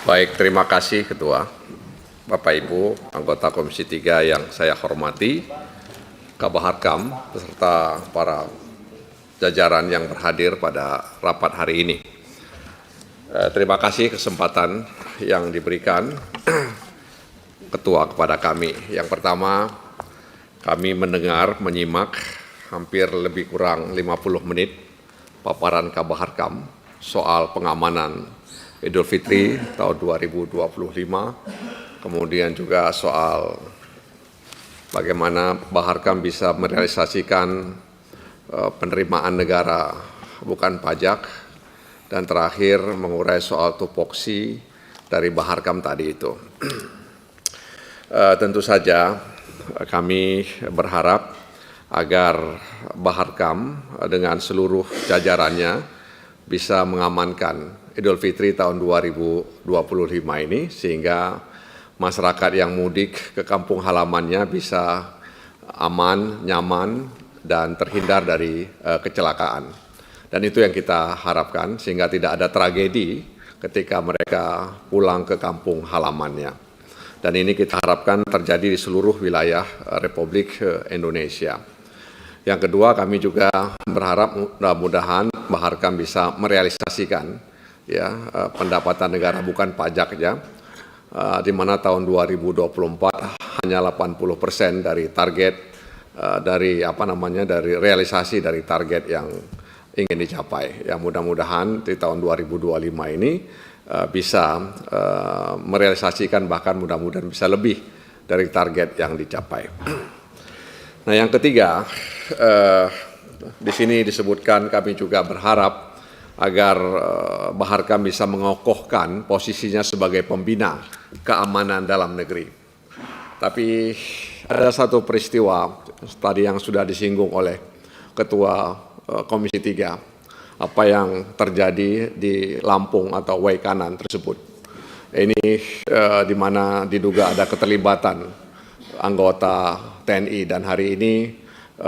Baik, terima kasih Ketua, Bapak Ibu, anggota Komisi 3 yang saya hormati, Kabaharkam, beserta para jajaran yang berhadir pada rapat hari ini. Terima kasih kesempatan yang diberikan Ketua kepada kami. Yang pertama, kami menyimak hampir lebih kurang 50 menit paparan Kabaharkam soal pengamanan Idul Fitri tahun 2025, kemudian juga soal bagaimana Baharkam bisa merealisasikan penerimaan negara bukan pajak, dan terakhir mengurai soal tupoksi dari Baharkam tadi itu. Tentu saja kami berharap agar Baharkam dengan seluruh jajarannya bisa mengamankan Idul Fitri tahun 2025 ini, sehingga masyarakat yang mudik ke kampung halamannya bisa aman, nyaman, dan terhindar dari kecelakaan. Dan itu yang kita harapkan, sehingga tidak ada tragedi ketika mereka pulang ke kampung halamannya. Dan ini kita harapkan terjadi di seluruh wilayah Republik Indonesia. Yang kedua, kami juga berharap mudah-mudahan Baharkam bisa merealisasikan pendapatan negara bukan pajak di mana tahun 2024 hanya 80% dari target dari realisasi dari target yang ingin dicapai. Ya, mudah-mudahan di tahun 2025 ini bisa merealisasikan, bahkan mudah-mudahan bisa lebih dari target yang dicapai. Nah, yang ketiga, di sini disebutkan kami juga berharap agar Baharkam bisa mengokohkan posisinya sebagai pembina keamanan dalam negeri. Tapi ada satu peristiwa tadi yang sudah disinggung oleh Ketua Komisi 3, apa yang terjadi di Lampung atau Waikanan tersebut. Ini di mana diduga ada keterlibatan anggota TNI, dan hari ini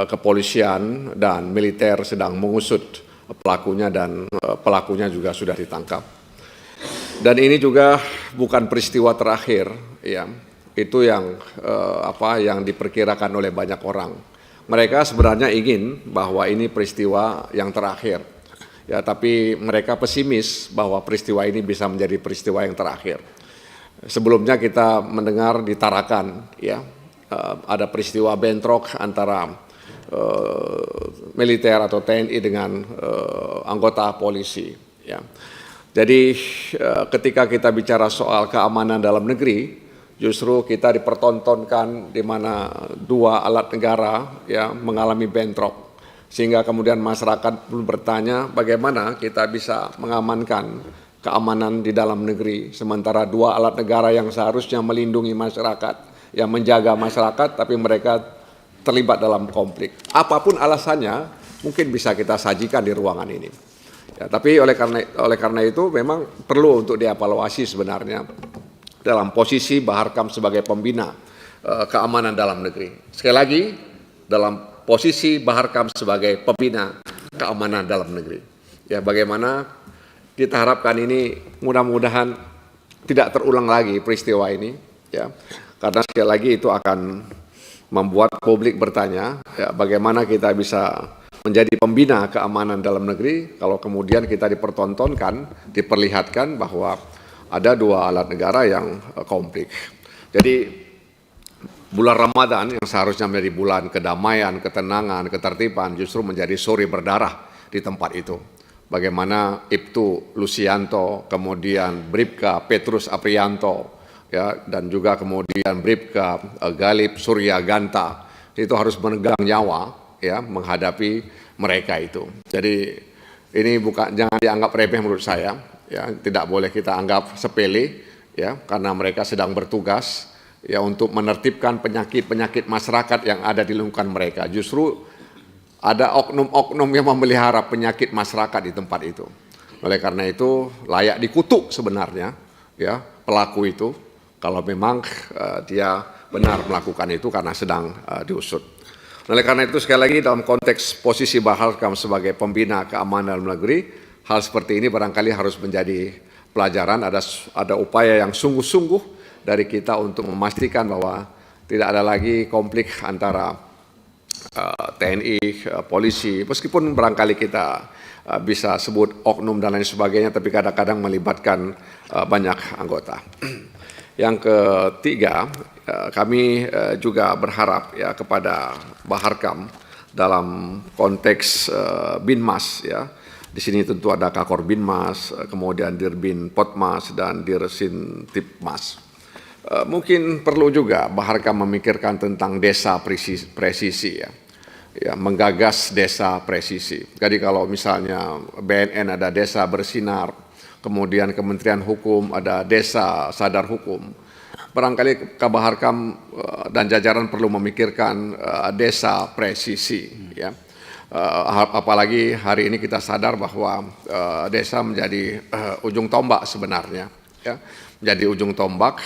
kepolisian dan militer sedang mengusut pelakunya, dan pelakunya juga sudah ditangkap. Dan ini juga bukan peristiwa terakhir, ya. Itu yang yang diperkirakan oleh banyak orang. Mereka sebenarnya ingin bahwa ini peristiwa yang terakhir, ya, tapi mereka pesimis bahwa peristiwa ini bisa menjadi peristiwa yang terakhir. Sebelumnya kita mendengar di Tarakan, ya, ada peristiwa bentrok antara militer atau TNI dengan anggota polisi. Ya. Jadi ketika kita bicara soal keamanan dalam negeri, justru kita dipertontonkan di mana dua alat negara mengalami bentrok, sehingga kemudian masyarakat pun bertanya bagaimana kita bisa mengamankan keamanan di dalam negeri, sementara dua alat negara yang seharusnya melindungi masyarakat, yang menjaga masyarakat, tapi mereka terlibat dalam konflik. Apapun alasannya mungkin bisa kita sajikan di ruangan ini. Ya, tapi oleh karena itu memang perlu untuk dievaluasi sebenarnya dalam posisi Baharkam sebagai pembina keamanan dalam negeri. Sekali lagi, dalam posisi Baharkam sebagai pembina keamanan dalam negeri. Ya, bagaimana kita harapkan ini mudah-mudahan tidak terulang lagi peristiwa ini, ya. Karena sekali lagi itu akan membuat publik bertanya, ya, bagaimana kita bisa menjadi pembina keamanan dalam negeri kalau kemudian kita dipertontonkan, diperlihatkan bahwa ada dua alat negara yang konflik. Jadi bulan Ramadan yang seharusnya menjadi bulan kedamaian, ketenangan, ketertiban, justru menjadi sore berdarah di tempat itu. Bagaimana Ibtu Lusianto, kemudian Bribka Petrus Aprianto, ya, dan juga kemudian Bribka Galib Surya Ganta itu harus menegang nyawa, ya, menghadapi mereka itu. Jadi ini jangan dianggap remeh menurut saya, ya, tidak boleh kita anggap sepele, ya, karena mereka sedang bertugas, ya, untuk menertibkan penyakit-penyakit masyarakat yang ada di lingkungan mereka. Justru ada oknum-oknum yang memelihara penyakit masyarakat di tempat itu. Oleh karena itu layak dikutuk sebenarnya, ya, pelaku itu, kalau memang dia benar melakukan itu karena sedang diusut. Oleh karena itu sekali lagi dalam konteks posisi Baharkam sebagai pembina keamanan dalam negeri, hal seperti ini barangkali harus menjadi pelajaran, ada upaya yang sungguh-sungguh dari kita untuk memastikan bahwa tidak ada lagi konflik antara TNI, polisi, meskipun barangkali kita bisa sebut oknum dan lain sebagainya, tapi kadang-kadang melibatkan banyak anggota. Yang ketiga, kami juga berharap ya kepada Baharkam dalam konteks Binmas ya. Di sini tentu ada Kakor Binmas, kemudian Dirbin Potmas dan Dirsintipmas. Mungkin perlu juga Baharkam memikirkan tentang desa presisi ya. Ya, menggagas desa presisi. Jadi kalau misalnya BNN ada desa bersinar, kemudian Kementerian Hukum ada desa sadar hukum, barangkali Baharkam dan jajaran perlu memikirkan desa presisi. Ya. Apalagi hari ini kita sadar bahwa desa menjadi ujung tombak sebenarnya. Ya. Menjadi ujung tombak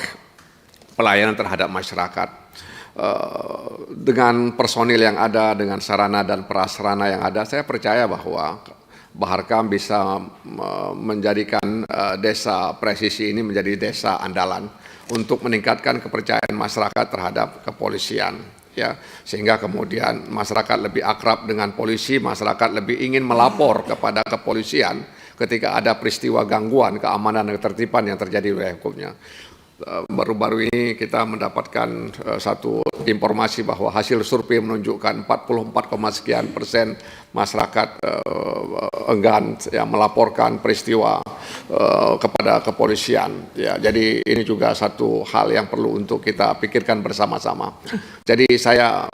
pelayanan terhadap masyarakat. Dengan personil yang ada, dengan sarana dan prasarana yang ada, saya percaya bahwa Baharkam bisa menjadikan desa presisi ini menjadi desa andalan untuk meningkatkan kepercayaan masyarakat terhadap kepolisian, ya, sehingga kemudian masyarakat lebih akrab dengan polisi, masyarakat lebih ingin melapor kepada kepolisian ketika ada peristiwa gangguan keamanan dan ketertiban yang terjadi di wilayah hukumnya. Baru-baru ini kita mendapatkan satu informasi bahwa hasil survei menunjukkan 44,sekian% masyarakat enggan ya, melaporkan peristiwa kepada kepolisian. Ya, jadi ini juga satu hal yang perlu untuk kita pikirkan bersama-sama. Jadi saya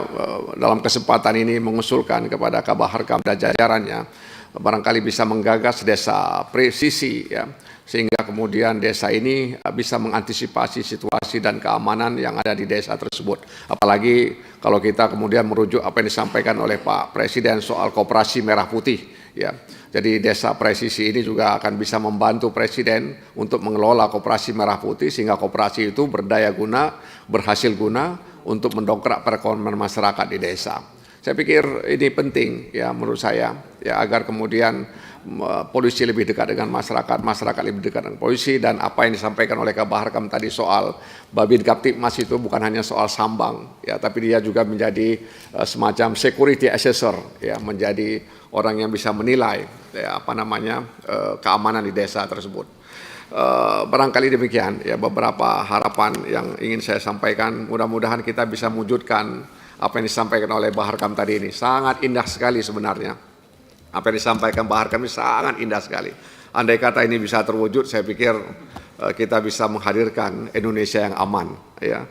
dalam kesempatan ini mengusulkan kepada Baharkam dan jajarannya barangkali bisa menggagas desa presisi ya, sehingga kemudian desa ini bisa mengantisipasi situasi dan keamanan yang ada di desa tersebut. Apalagi kalau kita kemudian merujuk apa yang disampaikan oleh Pak Presiden soal koperasi merah putih. Ya. Jadi desa presisi ini juga akan bisa membantu Presiden untuk mengelola koperasi merah putih sehingga koperasi itu berdaya guna, berhasil guna untuk mendongkrak perekonomian masyarakat di desa. Saya pikir ini penting ya menurut saya ya agar kemudian polisi lebih dekat dengan masyarakat, masyarakat lebih dekat dengan polisi, dan apa yang disampaikan oleh Baharkam tadi soal Babin Kaptipmas itu bukan hanya soal sambang ya, tapi dia juga menjadi semacam security assessor ya, menjadi orang yang bisa menilai ya, keamanan di desa tersebut. Barangkali demikian ya beberapa harapan yang ingin saya sampaikan. Mudah-mudahan kita bisa mewujudkan apa yang disampaikan oleh Baharkam tadi ini. Sangat indah sekali sebenarnya. Apa yang disampaikan Baharkam ini sangat indah sekali. Andai kata ini bisa terwujud, saya pikir kita bisa menghadirkan Indonesia yang aman ya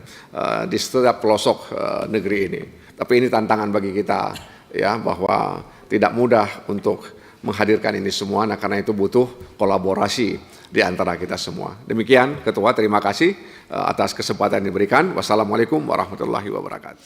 di setiap pelosok negeri ini. Tapi ini tantangan bagi kita ya, bahwa tidak mudah untuk menghadirkan ini semua. Nah, karena itu butuh kolaborasi di antara kita semua. Demikian Ketua, terima kasih atas kesempatan yang diberikan. Wassalamualaikum warahmatullahi wabarakatuh.